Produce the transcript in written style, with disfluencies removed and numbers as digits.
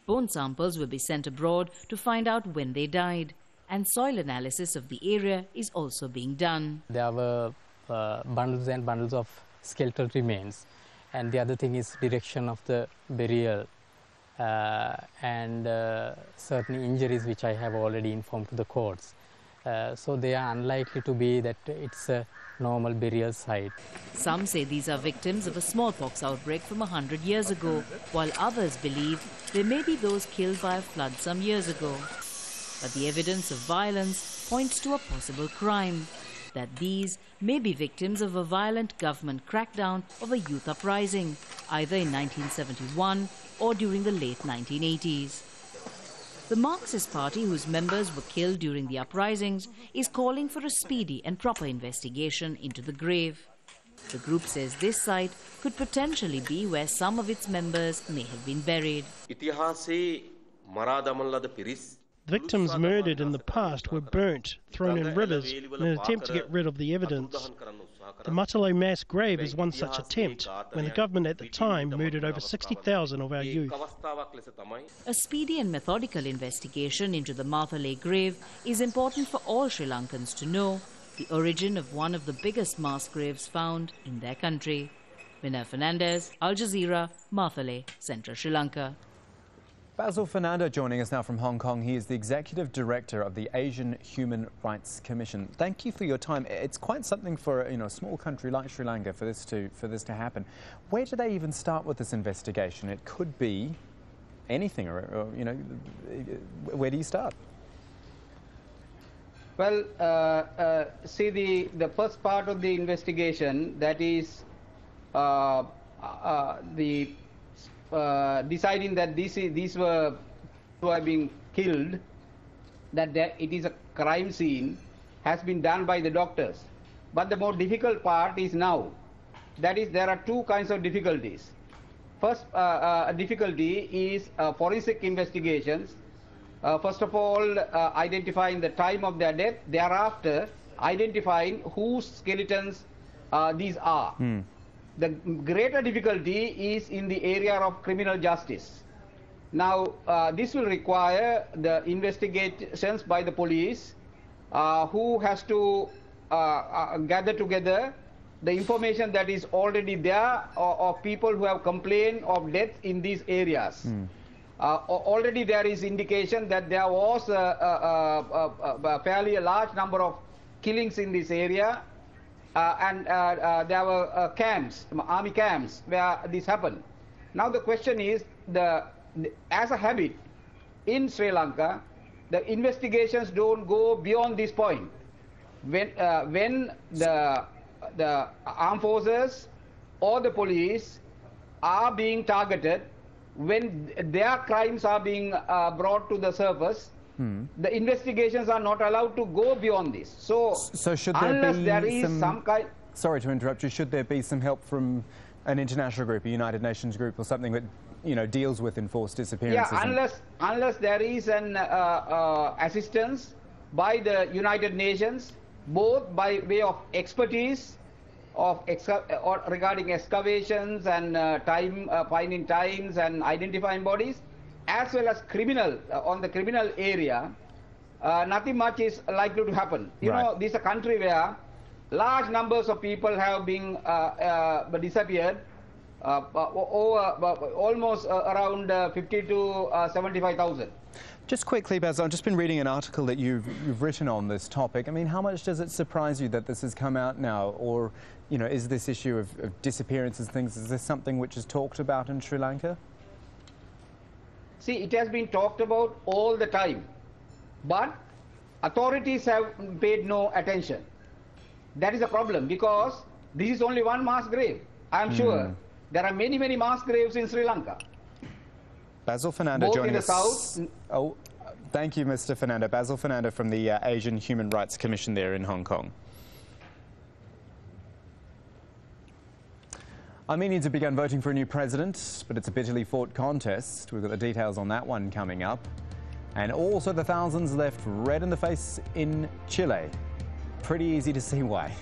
Bone samples will be sent abroad to find out when they died, and soil analysis of the area is also being done. There were bundles and bundles of skeletal remains, and the other thing is direction of the burial and certain injuries which I have already informed to the courts. So they are unlikely to be that it's a normal burial site. Some say these are victims of a smallpox outbreak from 100 years ago, while others believe they may be those killed by a flood some years ago. But the evidence of violence points to a possible crime, that these may be victims of a violent government crackdown of a youth uprising, either in 1971 or during the late 1980s. The Marxist Party, whose members were killed during the uprisings, is calling for a speedy and proper investigation into the grave. The group says this site could potentially be where some of its members may have been buried. Victims murdered in the past were burnt, thrown in rivers in an attempt to get rid of the evidence. The Matale mass grave is one such attempt, when the government at the time murdered over 60,000 of our youth. A speedy and methodical investigation into the Matale grave is important for all Sri Lankans to know the origin of one of the biggest mass graves found in their country. Basil Fernando, Al Jazeera, Matale, Central Sri Lanka. Basil Fernando joining us now from Hong Kong. He is the Executive Director of the Asian Human Rights Commission. Thank you for your time. It's quite something for a small country like Sri Lanka for this to happen. Where do they even start with this investigation? It could be anything, or where do you start? Well, see, the first part of the investigation, that is deciding that these were who are being killed, that it is a crime scene, has been done by the doctors. But the more difficult part is now. That is, there are two kinds of difficulties. First difficulty is forensic investigations. First of all, identifying the time of their death. Thereafter, identifying whose skeletons these are. The greater difficulty is in the area of criminal justice. Now, this will require the investigations by the police, who has to gather together the information that is already there of people who have complained of death in these areas. Already there is indication that there was a fairly large number of killings in this area. And there were camps, army camps, where this happened. Now the question is, as a habit in Sri Lanka, the investigations don't go beyond this point. When the armed forces or the police are being targeted, when their crimes are being brought to the surface, the investigations are not allowed to go beyond this. So should there unless be there is some kind... Sorry to interrupt you. Should there be some help from an international group, a United Nations group, or something that deals with enforced disappearances? Yeah, unless there is an assistance by the United Nations, both by way of expertise or regarding excavations and finding times and identifying bodies, as well as on the criminal area, nothing much is likely to happen. You know, this is a country where large numbers of people have been disappeared, almost around 50 to 75,000. Just quickly, Basil, I've just been reading an article that you've written on this topic. I mean, how much does it surprise you that this has come out now? Or, is this issue of disappearances, things, is this something which is talked about in Sri Lanka? See, it has been talked about all the time, but authorities have paid no attention. That is a problem, because this is only one mass grave. I am sure there are many, many mass graves in Sri Lanka. Basil Fernando joining us. Both in the south. Oh, thank you, Mr. Fernando. Basil Fernando from the Asian Human Rights Commission there in Hong Kong. Armenians have begun voting for a new president, but it's a bitterly fought contest. We've got the details on that one coming up. And also the thousands left red in the face in Chile. Pretty easy to see why.